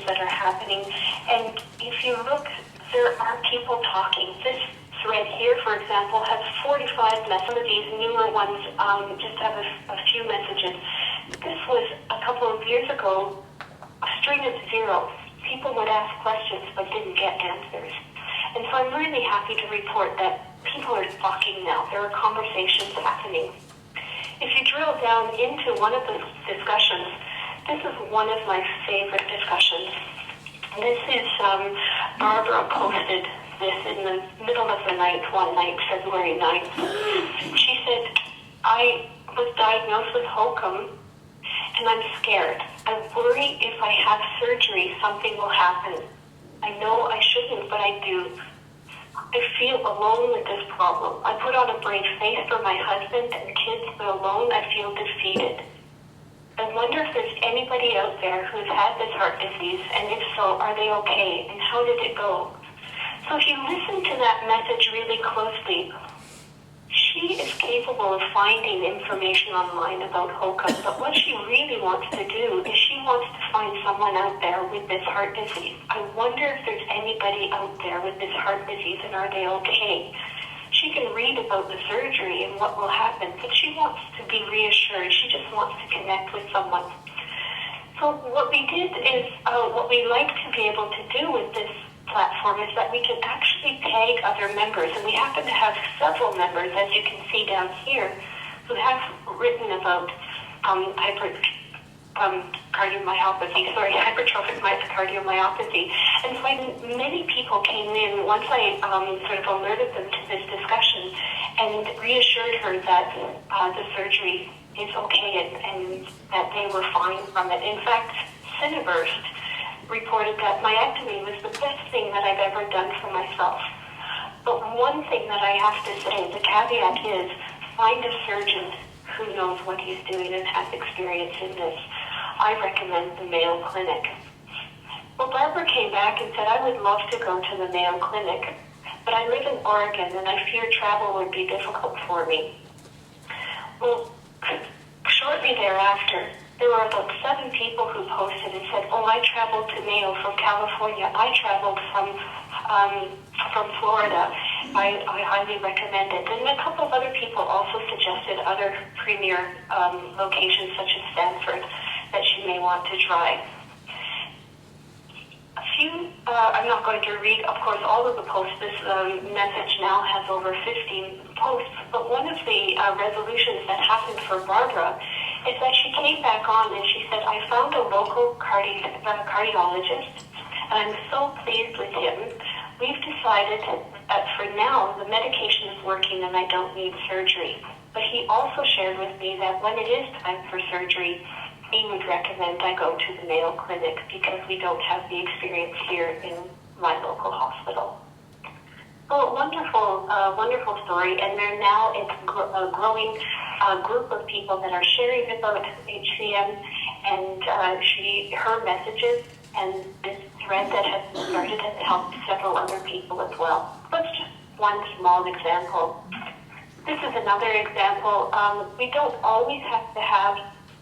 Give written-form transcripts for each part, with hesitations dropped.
that are happening. And if you look, there are people talking. This thread here, for example, has 45 messages. Some of these newer ones just have a few messages. This was a couple of years ago, a string of zeros. People would ask questions but didn't get answers. And so I'm really happy to report that people are talking now. There are conversations happening. If you drill down into one of the discussions, this is one of my favorite discussions. This is Barbara posted this in the middle of the night, one night, February 9th. She said, I was diagnosed with hokum and I'm scared. I worry if I have surgery, something will happen. I know I shouldn't, but I do. I feel alone with this problem. I put on a brave face for my husband and kids, but alone I feel defeated. I wonder if there's anybody out there who's had this heart disease, and if so, are they okay, and how did it go? So if you listen to that message really closely, she is capable of finding information online about hokum, but what she really wants to do is she wants to find someone out there with this heart disease. I wonder if there's anybody out there with this heart disease, and are they okay? She can read about the surgery and what will happen, but she wants to be reassured. She just wants to connect with someone. So what we did is, what we like to be able to do with this platform is that we can actually tag other members, and we happen to have several members, as you can see down here, who have written about hypertrophic cardiomyopathy. And so many people came in once I sort of alerted them to this discussion and reassured her that the surgery is okay and that they were fine from it. In fact, Cineburst reported that myectomy was the best thing that I've ever done for myself. But one thing that I have to say, the caveat is, find a surgeon who knows what he's doing and has experience in this. I recommend the Mayo Clinic. Well, Barbara came back and said, I would love to go to the Mayo Clinic, but I live in Oregon and I fear travel would be difficult for me. Well, shortly thereafter, there were about 7 people who posted and said, oh, I traveled to Mayo from California. I traveled from Florida. I highly recommend it. And a couple of other people also suggested other premier locations such as Stanford that she may want to try. I'm not going to read, of course, all of the posts. This message now has over 15 posts, but one of the resolutions that happened for Barbara is that she came back on and she said, I found a local cardiologist, and I'm so pleased with him. We've decided that for now, the medication is working and I don't need surgery. But he also shared with me that when it is time for surgery, he would recommend I go to the Mayo Clinic because we don't have the experience here in my local hospital. So wonderful story, and there now is a growing group of people that are sharing about HCM and her messages, and this thread that has started has helped several other people as well. That's just one small example. This is another example. We don't always have to have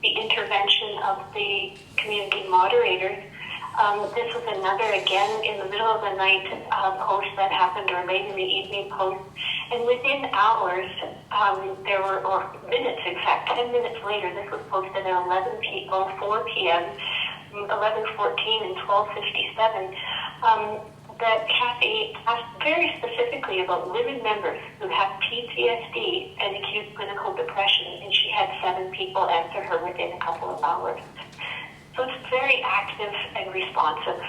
the intervention of the community moderators. This was another, again, in the middle of the night post that happened, or late in the evening post. And within hours, or minutes, in fact, 10 minutes later, this was posted at 4 p.m., 11:14 and 12:57, that Kathy asked very specifically about living members who have PTSD and acute clinical depression, and she had 7 people answer her within a couple of hours. So it's very active and responsive.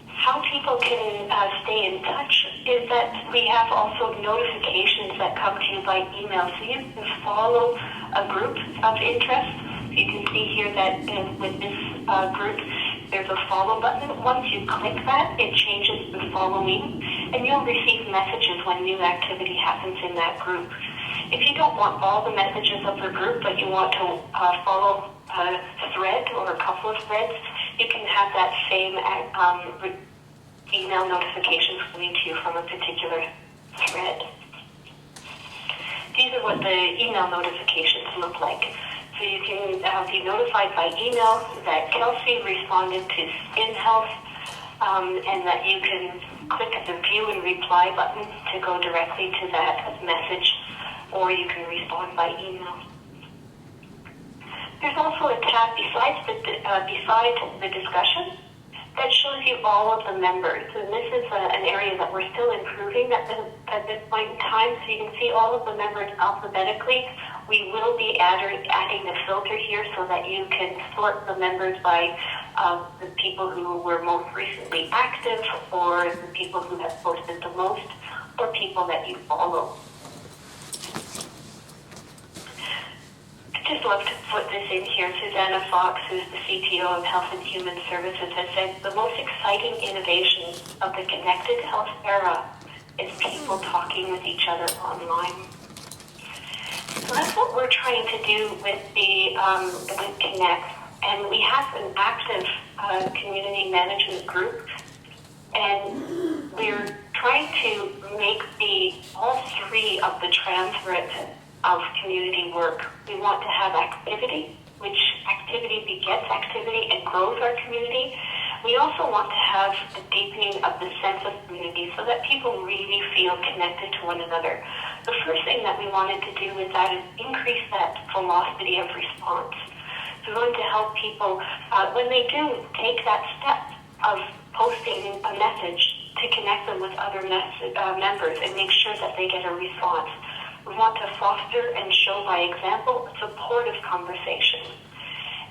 How people can stay in touch is that we have also notifications that come to you by email. So you can follow a group of interest. You can see here that with this group, there's a follow button. Once you click that, it changes to following, and you'll receive messages when new activity happens in that group. If you don't want all the messages of the group, but you want to follow a thread or a couple of threads, you can have that same email notifications coming to you from a particular thread. These are what the email notifications look like. So you can be notified by email that Kelsey responded to Skin Health, and that you can click the view and reply button to go directly to that message, or you can respond by email. There's also a tab beside the discussion that shows you all of the members. And this is an area that we're still improving at this point in time. So you can see all of the members alphabetically. We will be adding a filter here so that you can sort the members by the people who were most recently active, or the people who have posted the most, or people that you follow. Just love to put this in here. Susanna Fox, who's the CTO of Health and Human Services, has said the most exciting innovation of the connected health era is people talking with each other online. So that's what we're trying to do with the with Connect, and we have an active community management group, and we're trying to make all three of the triumvirate of community work. We want to have activity, which activity begets activity and grows our community. We also want to have a deepening of the sense of community so that people really feel connected to one another. The first thing that we wanted to do with that is increase that velocity of response. So we want to help people, when they do take that step of posting a message, to connect them with other members and make sure that they get a response. We want to foster and show by example supportive conversation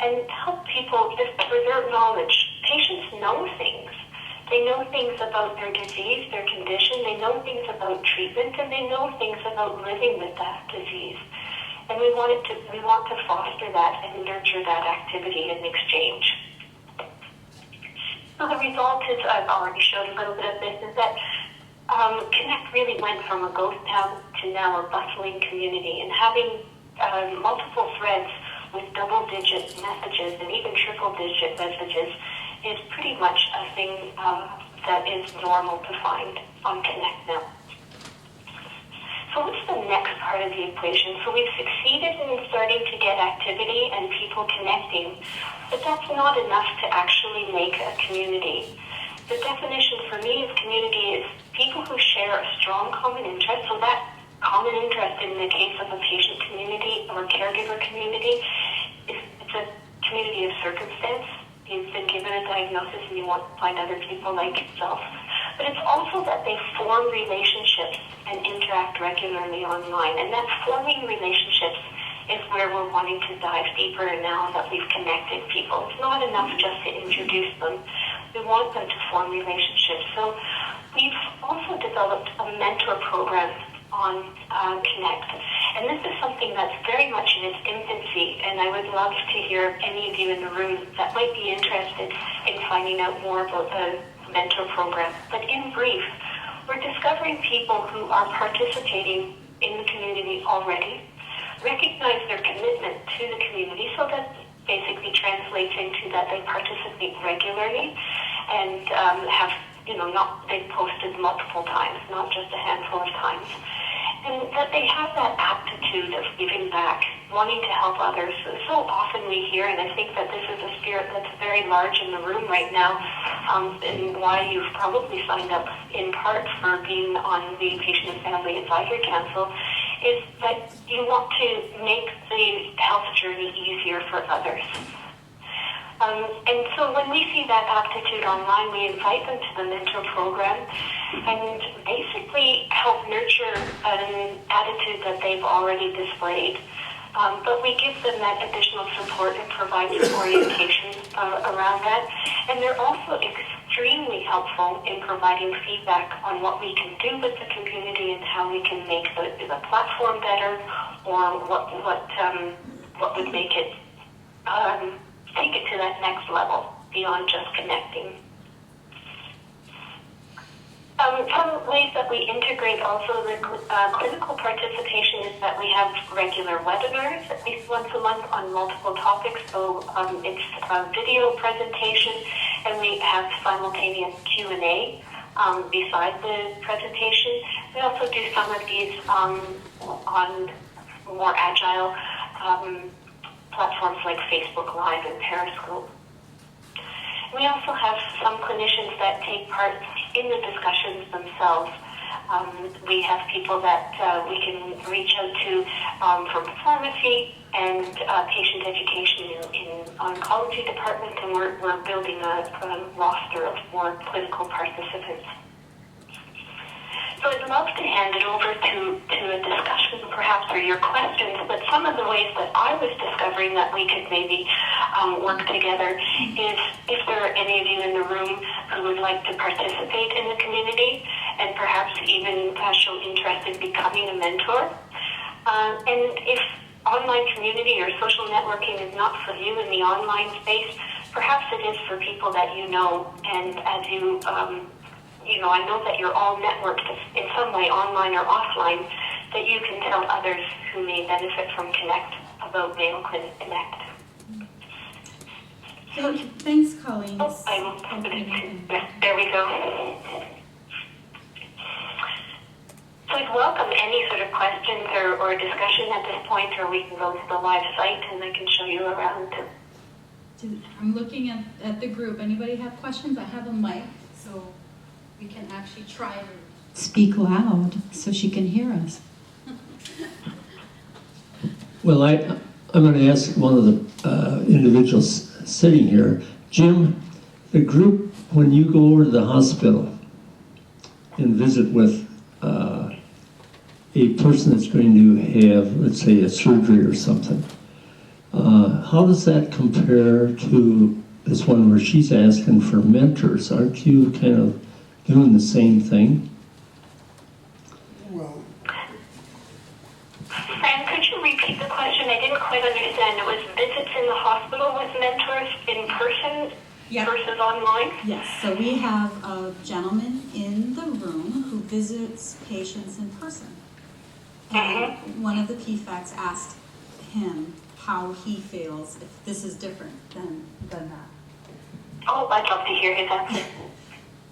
and help people just preserve knowledge. Patients know things. They know things about their disease, their condition. They know things about treatment, and they know things about living with that disease. And we want to foster that and nurture that activity and exchange. So the result is, I've already showed a little bit of this, is that Connect really went from a ghost town to now a bustling community, and having multiple threads with double-digit messages and even triple-digit messages is pretty much a thing that is normal to find on Connect now. So what's the next part of the equation? So we've succeeded in starting to get activity and people connecting, but that's not enough to actually make a community. The definition for me of community is people who share a strong common interest. So that common interest in the case of a patient community or caregiver community, it's a community of circumstance. You've been given a diagnosis and you want to find other people like yourself. But it's also that they form relationships and interact regularly online. And that forming relationships is where we're wanting to dive deeper now that we've connected people. It's not enough just to introduce them. We want them to form relationships. So we've also developed a mentor program on Connect. And this is something that's very much in its infancy, and I would love to hear any of you in the room that might be interested in finding out more about the mentor program. But in brief, we're discovering people who are participating in the community already, recognize their commitment to the community, so that basically translates into that they participate regularly and they've posted multiple times, not just a handful of times. And that they have that aptitude of giving back, wanting to help others. So often we hear, and I think that this is a spirit that's very large in the room right now, and why you've probably signed up in part for being on the Patient and Family Advisory Council, is that you want to make the health journey easier for others. And so when we see that aptitude online, we invite them to the mentor program and basically help nurture an attitude that they've already displayed. But we give them that additional support and provide some orientation around that. And they're also extremely helpful in providing feedback on what we can do with the community and how we can make the platform better, or what would make it take it to that next level beyond just connecting. Some ways that we integrate also the clinical participation is that we have regular webinars, at least once a month, on multiple topics. So it's a video presentation, and we have simultaneous Q&A beside the presentation. We also do some of these on more agile platforms like Facebook Live and Periscope. We also have some clinicians that take part in the discussions themselves. We have people that we can reach out to from pharmacy and patient education in oncology department, and we're building a roster of more clinical participants. So I'd love to hand it over to a discussion, perhaps, or your questions, but some of the ways that I was discovering that we could maybe work together is if there are any of you in the room who would like to participate in the community and perhaps even show interest in becoming a mentor. And if online community or social networking is not for you in the online space, perhaps it is for people that you know, and as you I know that you're all networked in some way, online or offline, that you can tell others who may benefit from Connect about Mayo Clinic Connect. Thanks, Colleen. There we go. So I'd welcome any sort of questions or discussion at this point, or we can go to the live site and I can show you around. I'm looking at the group. Anybody have questions? I have a mic, so we can actually try to speak loud so she can hear us. Well, I'm going to ask one of the individuals sitting here. Jim, the group, when you go over to the hospital and visit with a person that's going to have, let's say, a surgery or something, how does that compare to this one where she's asking for mentors? Aren't you kind of doing the same thing? Well, Fran, could you repeat the question? I didn't quite understand. It was visits in the hospital with mentors in person versus online? Yes, so we have a gentleman in the room who visits patients in person. And one of the PFACs asked him how he feels if this is different than that. Oh, I'd love to hear his answer.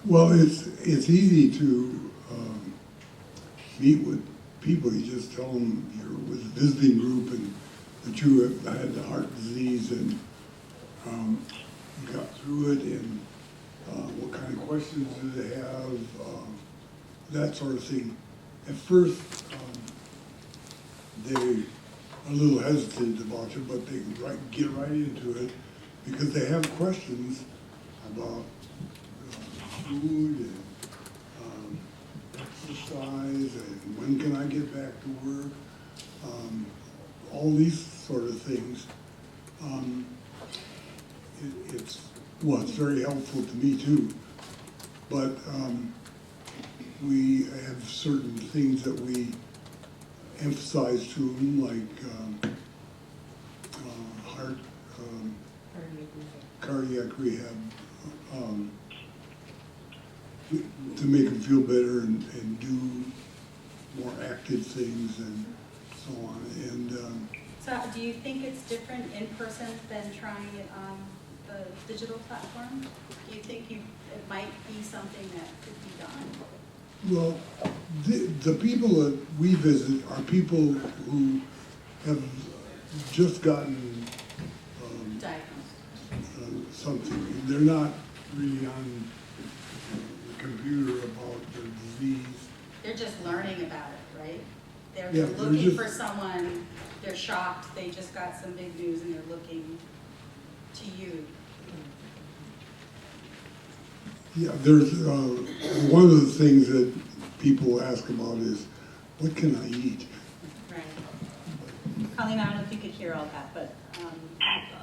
well, it's easy to meet with people. You just tell them you're with a visiting group and that you have had the heart disease and you got through it, and what kind of questions do they have, that sort of thing. At first, they're a little hesitant about it, but they get right into it because they have questions about food and exercise and when can I get back to work, all these sort of things. It's very helpful to me too, but we have certain things that we emphasize to them, like heart, cardiac rehab, to make them feel better and do more active things and so on. And So do you think it's different in person than trying it on the digital platform? Do you think it might be something that could be done? well, the people that we visit are people who have just gotten Diagnosed. something. They're not really on the computer about their disease. They're just learning about it, right? They're Yeah, looking for someone, they're shocked, they just got some big news and they're looking to you. Yeah, there's one of the things that people ask about is, what can I eat? Right. Colleen, I don't know if you could hear all that, but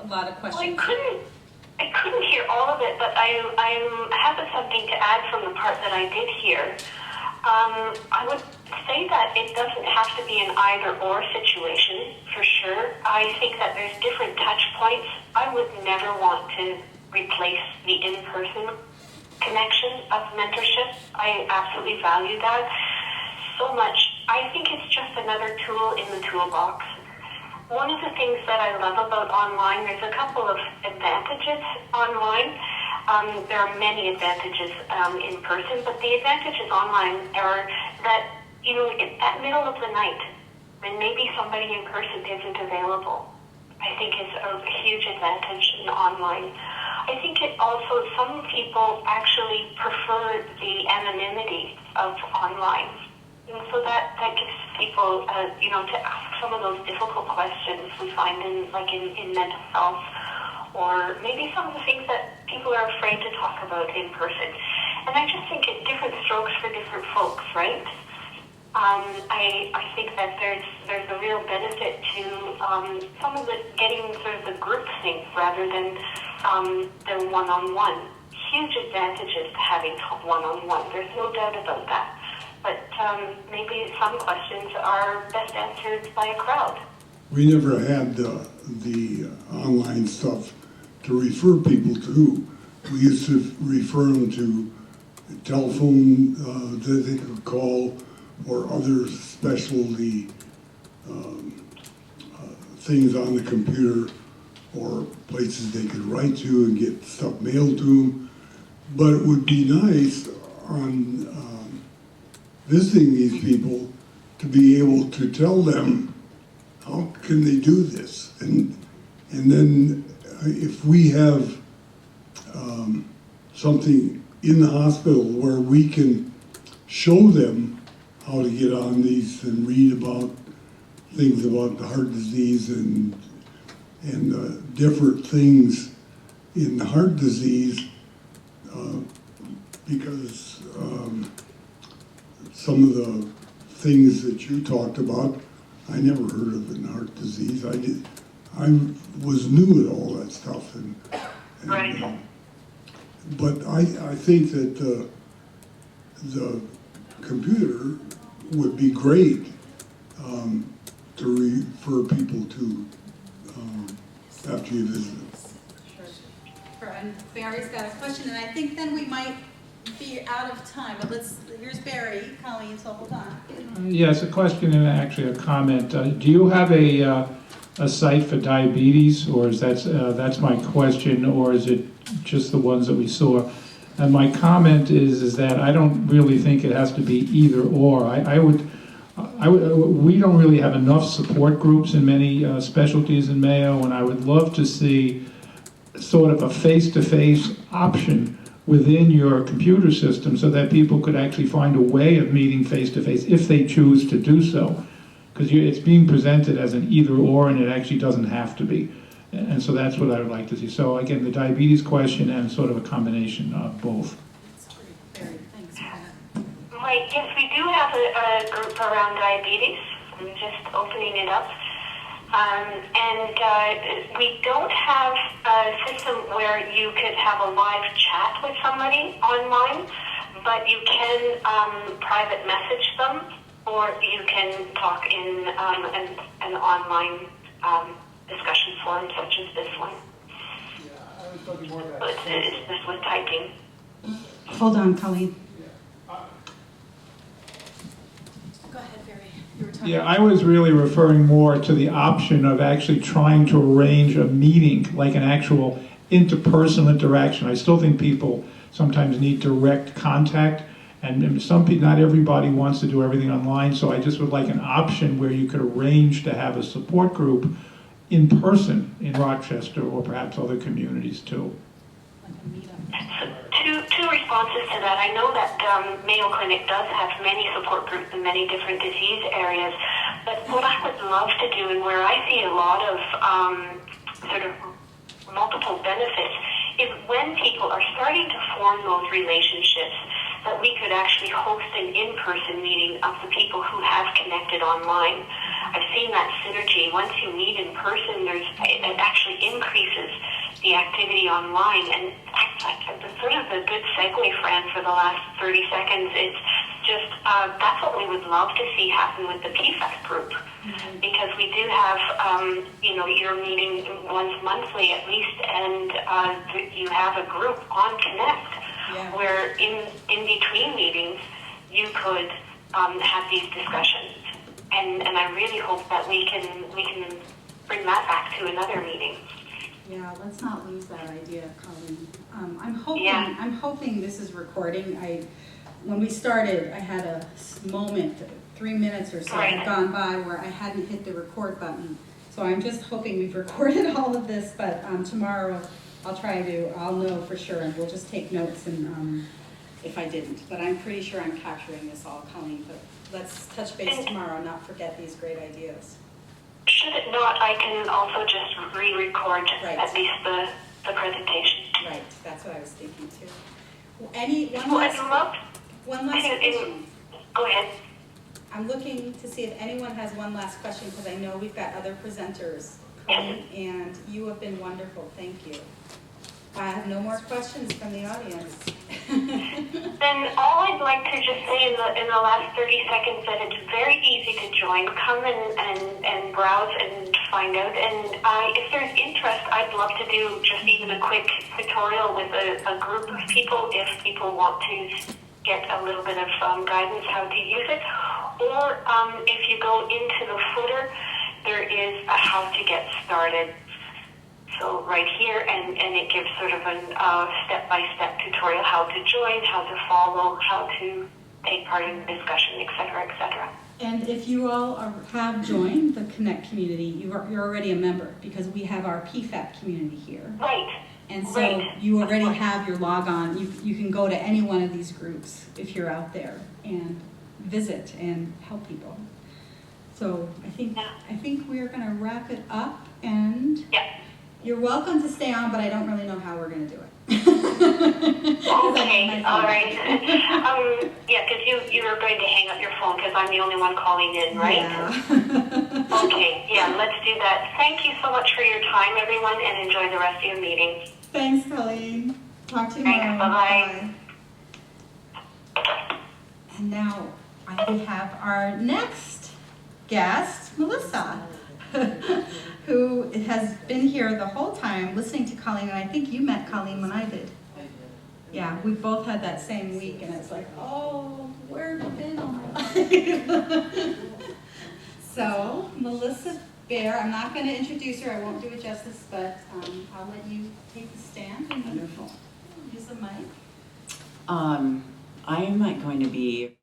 a lot of Well, questions. I couldn't hear all of it, but I have something to add from the part that I did hear. I would say that it doesn't have to be an either-or situation, for sure. I think that there's different touch points. I would never want to replace the in-person connection of mentorship. I absolutely value that so much. I think it's just another tool in the toolbox. One of the things that I love about online, there's a couple of advantages online. There are many advantages in person, but the advantages online are that, at middle of the night, when maybe somebody in person isn't available, I think is a huge advantage in online. I think it also, some people actually prefer the anonymity of online. And so that gives people, to ask some of those difficult questions we find in mental health, or maybe some of the things that people are afraid to talk about in person. And I just think it's different strokes for different folks, right? I think that there's a real benefit to some of the getting sort of the group thing rather than the one-on-one. Huge advantages to having one-on-one. There's no doubt about that. But maybe some questions are best answered by a crowd. We never had the online stuff to refer people to. We used to refer them to telephone that they could call, or other specialty things on the computer, or places they could write to and get stuff mailed to them. But it would be nice on visiting these people to be able to tell them how can they do this, and then if we have something in the hospital where we can show them how to get on these and read about things about the heart disease and different things in the heart disease, because some of the things that you talked about, I never heard of in heart disease. I was new at all that stuff, and Right. But I think that the computer would be great to refer people to after you visit them. Sure. And Barry's got a question, and I think then we might be out of time, but here's Barry, Colleen, so hold on. Yes, a question and actually a comment. Do you have a site for diabetes, or is that's my question, or is it just the ones that we saw? And my comment is that I don't really think it has to be either or. We don't really have enough support groups in many specialties in Mayo, and I would love to see sort of a face-to-face option within your computer system so that people could actually find a way of meeting face-to-face if they choose to do so. Because it's being presented as an either-or, and it actually doesn't have to be. And so that's what I would like to see. So again, the diabetes question and sort of a combination of both. That's great, Barry. Thanks for that. Right, yes, we do have a group around diabetes. I'm just opening it up. We don't have a system where you could have a live chat with somebody online, but you can private message them, or you can talk in an online discussion forum such as this one. Yeah, I was talking more about So it's this with typing. Hold on, Colleen. Go ahead, Barry. You were talking. Yeah, I was really referring more to the option of actually trying to arrange a meeting, like an actual interpersonal interaction. I still think people sometimes need direct contact, and some people, not everybody wants to do everything online, so I just would like an option where you could arrange to have a support group in person in Rochester, or perhaps other communities too. Like a meetup. Two responses to that. I know that Mayo Clinic does have many support groups in many different disease areas, but what I would love to do, and where I see a lot of sort of multiple benefits, is when people are starting to form those relationships, that we could actually host an in-person meeting of the people who have connected online. I've seen that synergy. Once you meet in person, it actually increases the activity online. And sort of a good segue, Fran, for the last 30 seconds is just that's what we would love to see happen with the PFAC group. Mm-hmm. Because we do have, you're meeting once monthly at least, and you have a group on Connect. Yeah. Where in between meetings you could have these discussions, and I really hope that we can bring that back to another meeting. Yeah, let's not lose that idea, Colleen. I'm hoping this is recording. When we started, I had a moment, 3 minutes or so had gone by where I hadn't hit the record button, So I'm just hoping we've recorded all of this, but tomorrow I'll know for sure, and we'll just take notes and if I didn't. But I'm pretty sure I'm capturing this all, Colleen, but let's touch base tomorrow, not forget these great ideas. Should it not, I can also just re-record at least the presentation. Right, that's what I was thinking too. One last question. Go ahead. I'm looking to see if anyone has one last question, because I know we've got other presenters. Colleen, and you have been wonderful, thank you. I have no more questions from the audience. Then all I'd like to just say in the last 30 seconds that it's very easy to join. Come and browse and find out. And if there's interest, I'd love to do just even a quick tutorial with a group of people if people want to get a little bit of guidance how to use it. Or if you go into the footer, there is a how to get started. So right here, and it gives sort of a step-by-step tutorial how to join, how to follow, how to take part in the discussion, etc., etc. And if you all have joined the Connect community, you're already a member, because we have our PFAC community here. Right. And so you already have your log on. You can go to any one of these groups if you're out there and visit and help people. So I think we're going to wrap it up, and you're welcome to stay on, but I don't really know how we're going to do it. Okay, all right. Yeah, because you were going to hang up your phone because I'm the only one calling in, right? Yeah. Okay, yeah, let's do that. Thank you so much for your time, everyone, and enjoy the rest of your meeting. Thanks, Colleen. Talk to you Thanks, tomorrow. bye-bye. Bye. And now we have our next guest, Melissa, who has been here the whole time listening to Colleen, and I think you met Colleen when I did. Yeah, we both had that same week, and it's like, oh, where have you been all my life? So, Melissa Bear, I'm not going to introduce her, I won't do it justice, but I'll let you take the stand. Wonderful. Use the mic. I'm not going to be